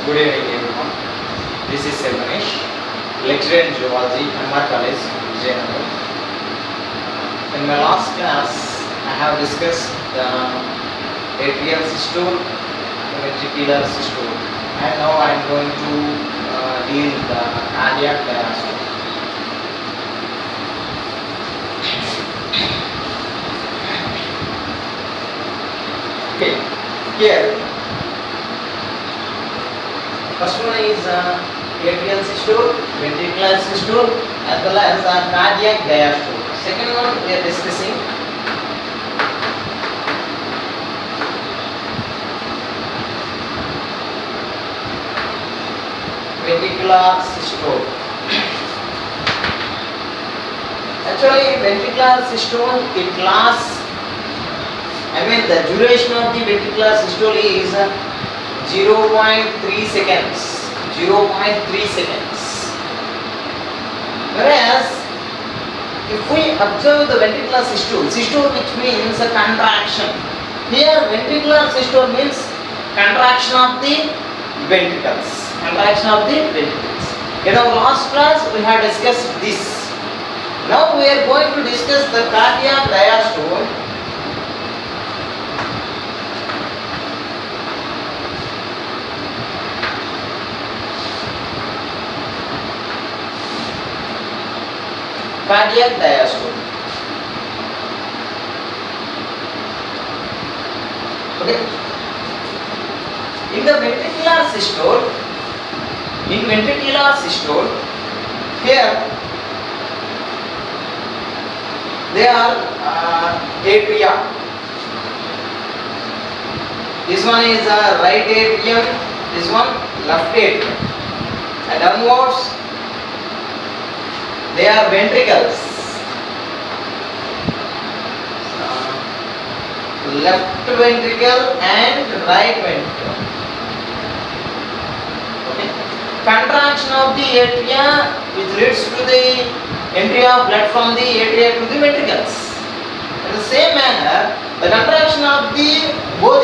Good evening everyone. This is Selvanesh, lecturer in zoology, MR College, Vijayanagar. In my last class, I have discussed the atrial systole, the ventricular systole, and now I am going to deal the cardiac diastole. Okay, here. First one is atrial systole, ventricular systole, as well as cardiac diastole. Second one we are discussing ventricular systole. Actually, ventricular systole it lasts. The duration of the ventricular systole is 0.3 seconds. 0.3 seconds. Whereas, if we observe the ventricular systole, systole which means a contraction. Here, ventricular systole means contraction of the ventricles. Contraction of the ventricles. In our last class, we have discussed this. Now we are going to discuss the cardiac diastole. Cardiac diastole. Okay. In the ventricular systole, here they are atria. This one is right atrium, this one left atrium, and downwards they are ventricles. Left ventricle and right ventricle. Okay. Contraction of the atria which leads to the entry of blood from the atria to the ventricles. In the same manner, the contraction of the both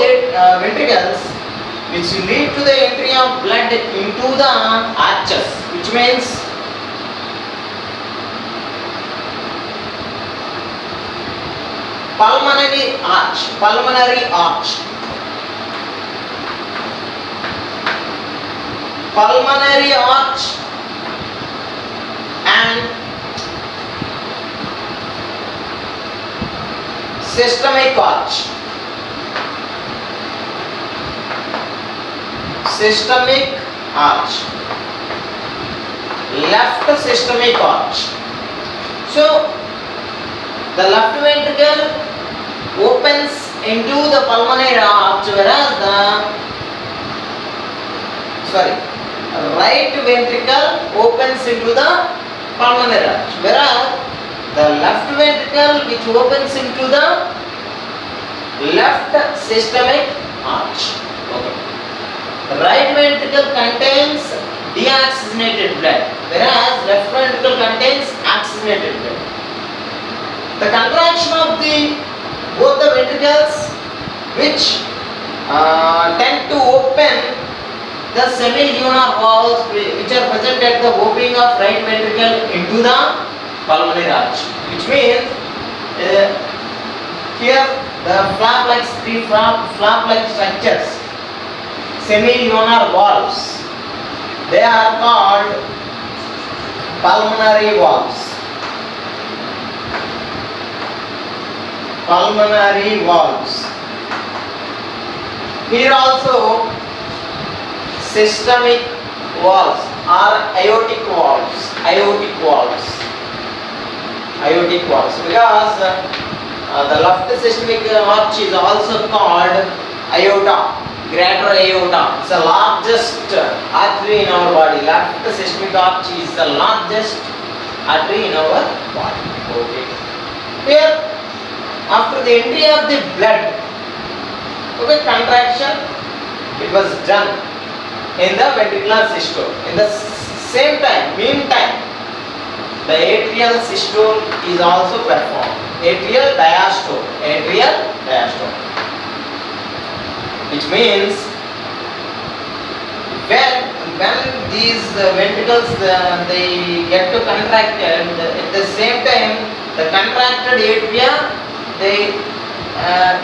ventricles which lead to the entry of blood into the arches, which means pulmonary arch and systemic arch. Left systemic arch. So the left ventricle opens into the pulmonary arch, whereas the right ventricle opens into the pulmonary arch, whereas the left ventricle which opens into the left systemic arch. Okay. The right ventricle contains deoxygenated blood, whereas left ventricle contains oxygenated blood. The contraction of both the ventricles which tend to open the semilunar valves which are present at the opening of right ventricle into the pulmonary arch, which means here the flap-like structures, semilunar valves, they are called pulmonary valves. Here also systemic valves or aortic valves because the left systemic arch is also called aorta, greater aorta. It's the largest artery in our body. Left systemic arch is the largest artery in our body. Okay. Here, after the entry of the blood, okay, contraction, it was done in the ventricular systole. In the same time, meantime, the atrial systole is also performed. Atrial diastole. Which means when when these ventricles they get to contracted, at the same time the contracted atria they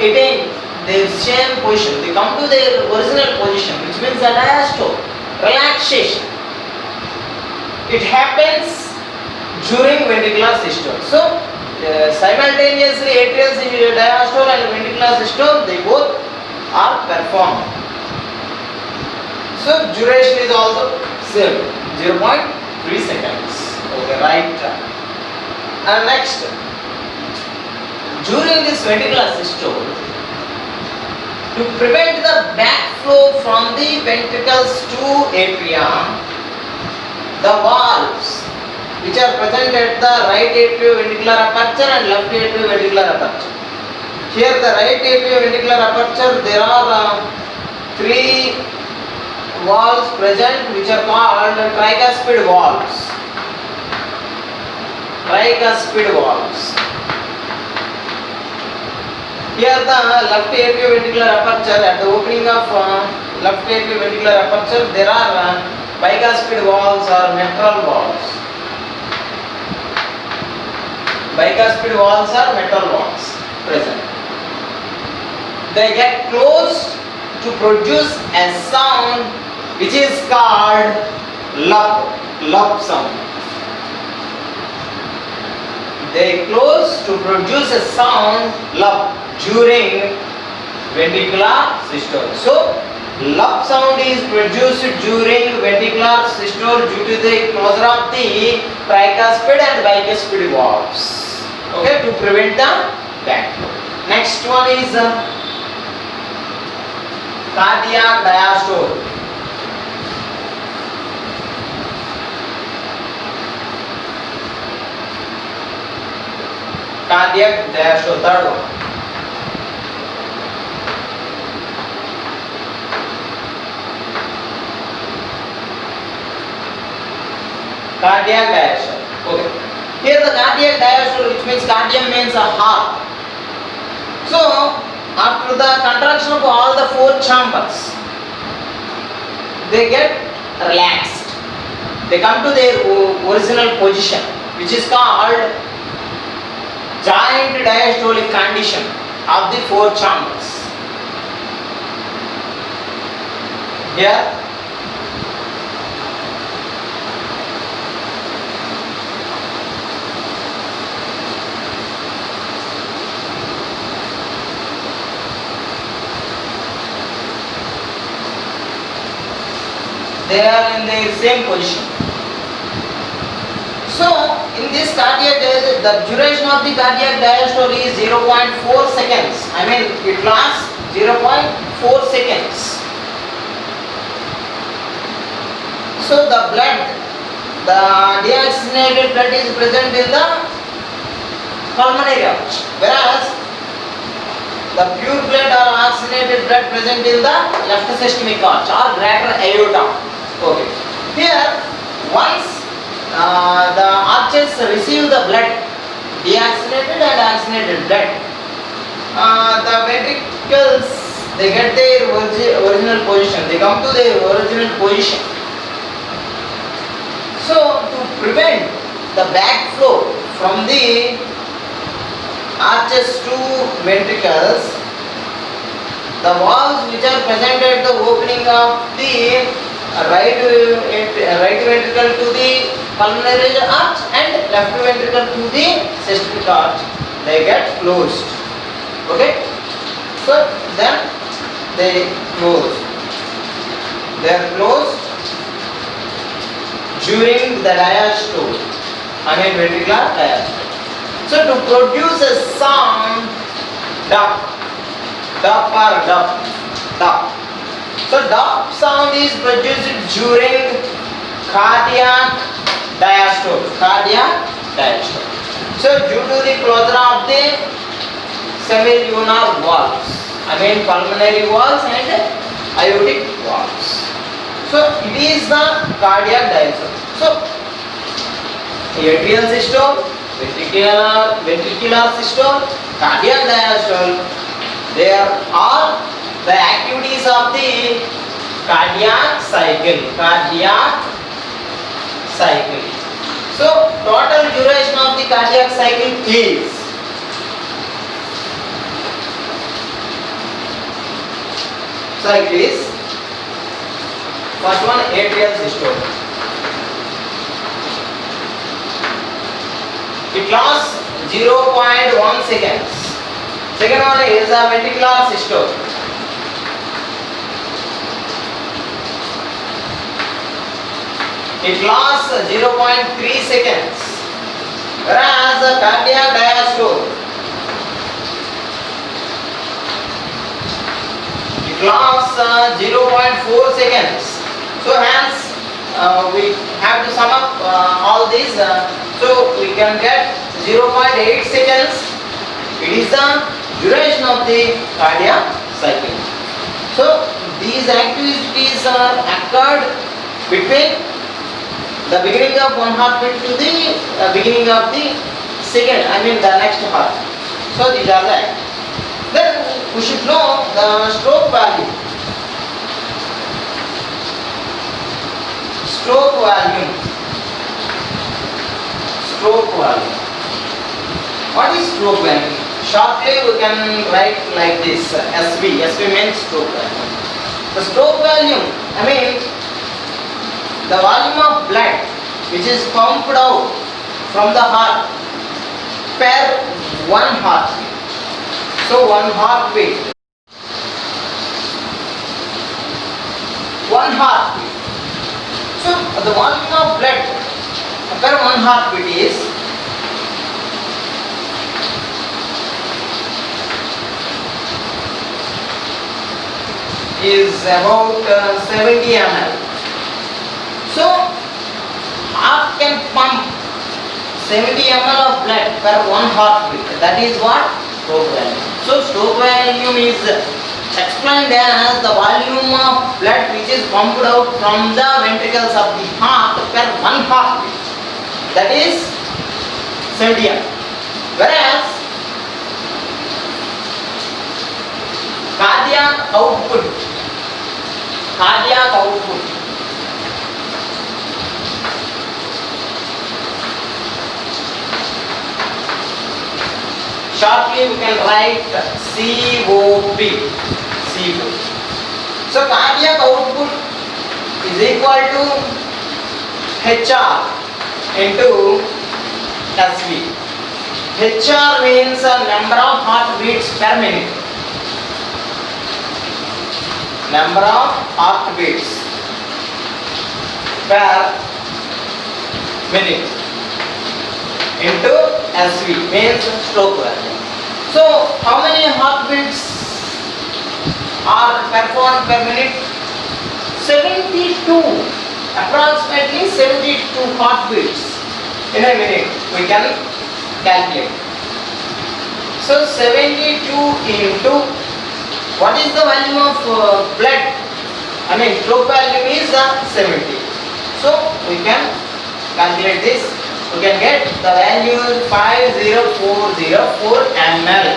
attain their same position. They come to their original position, which means the diastole, relaxation. It happens during ventricular systole. So simultaneously atrial diastole and ventricular systole they both are performed. So duration is also same, 0.3 seconds. Okay, right. And next, during this ventricular systole, to prevent the backflow from the ventricles to atria, the valves which are present at the right atrioventricular aperture and left atrioventricular aperture. Here the right atrioventricular aperture there are 3 valves present which are called tricuspid valves. Tricuspid valves. Here the left atrioventricular aperture, at the opening of left atrioventricular aperture there are bicuspid valves or mitral valves. Bicuspid valves or mitral valves present. They get closed to produce a sound which is called lup sound. They close to produce a sound lup during ventricular systole. So lup sound is produced during ventricular systole due to the closure of the tricuspid and bicuspid valves. Okay, to prevent the backflow. Next one is cardiac diastole. Cardiac diastole, third one. Cardiac diastole. Okay. Here the cardiac diastole, which means cardium means a heart. So after the contraction of all the 4 chambers, they get relaxed. They come to their original position, which is called joint diastolic condition of the 4 chambers. Here they are in the same position. So in this cardiac diastole, the duration of the cardiac diastole is 0.4 seconds. I mean it lasts 0.4 seconds. So the blood, the deoxygenated blood is present in the pulmonary arch, whereas the pure blood or oxygenated blood present in the left systemic arch or greater aorta. Okay. Here, once the arches receive the blood, deoxygenated and oxygenated blood, the ventricles they get their original position. They come to their original position. So to prevent the backflow from the arches to ventricles, the valves which are present at the opening of the right ventricle to the pulmonary arch and left ventricle to the systemic arch, they get closed. Okay, so then they close. They are closed during the diastole, I mean ventricular diastole. So to produce a sound, dup or dup. So dup sound is produced during cardiac diastole. So due to the closure of the semilunar valves, I mean pulmonary valves and aortic valves. So it is the cardiac diastole. So atrial systole, ventricular systole, cardiac diastole, they are all the activities of the Cardiac cycle. Cardiac cycle. So total duration of the cardiac cycle is first one atrial systole. It lasts 0.1 seconds. Second one is a ventricular systole. It lasts 0.3 seconds. Whereas the cardiac diastole, it lasts 0.4 seconds. So hence we have to sum up all these. So we can get 0.8 seconds. It is the duration of the cardiac cycle. So these activities are occurred between the beginning of one heartbeat to the beginning of the second, the next heart. So these are the. Then we should know the stroke value. Stroke volume. Stroke volume. What is stroke volume? Shortly we can write like this, SV. SV means stroke volume. The stroke volume, the volume of blood which is pumped out from the heart per one heartbeat. So one heartbeat. One heartbeat. So the volume of blood per one heartbeat is about 70 ml. So heart can pump 70 ml of blood per one heartbeat. That is what stroke volume. So stroke volume is explained as the volume of blood which is pumped out from the ventricles of the heart per one heartbeat. That is 70 ml. Whereas cardiac output. Shortly we can write COP. So cardiac output is equal to HR into SV. HR means number of heartbeats per minute. Number of heartbeats per minute into SV means stroke volume. So how many heartbeats are performed per minute? 72. Approximately 72 heartbeats in a minute we can calculate. So 72 into what is the volume of blood? Stroke volume is 70. So we can calculate this. We can get the value 50404 ml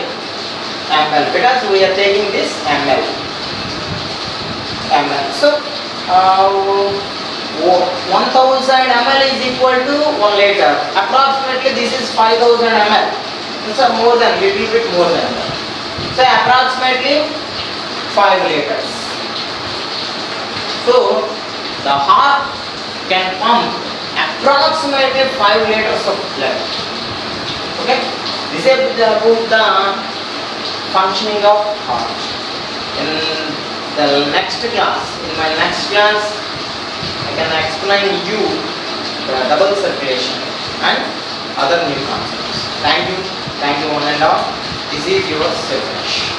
because we are taking this ml. So 1000 ml is equal to 1 liter. Approximately this is 5000 ml. So more than, little bit more than that. So approximately 5 liters. So the heart can pump approximately 5 liters of blood. Okay, this is about the functioning of heart. In the next class, I can explain you the double circulation and other new concepts. Thank you one and all. This is your Siraj.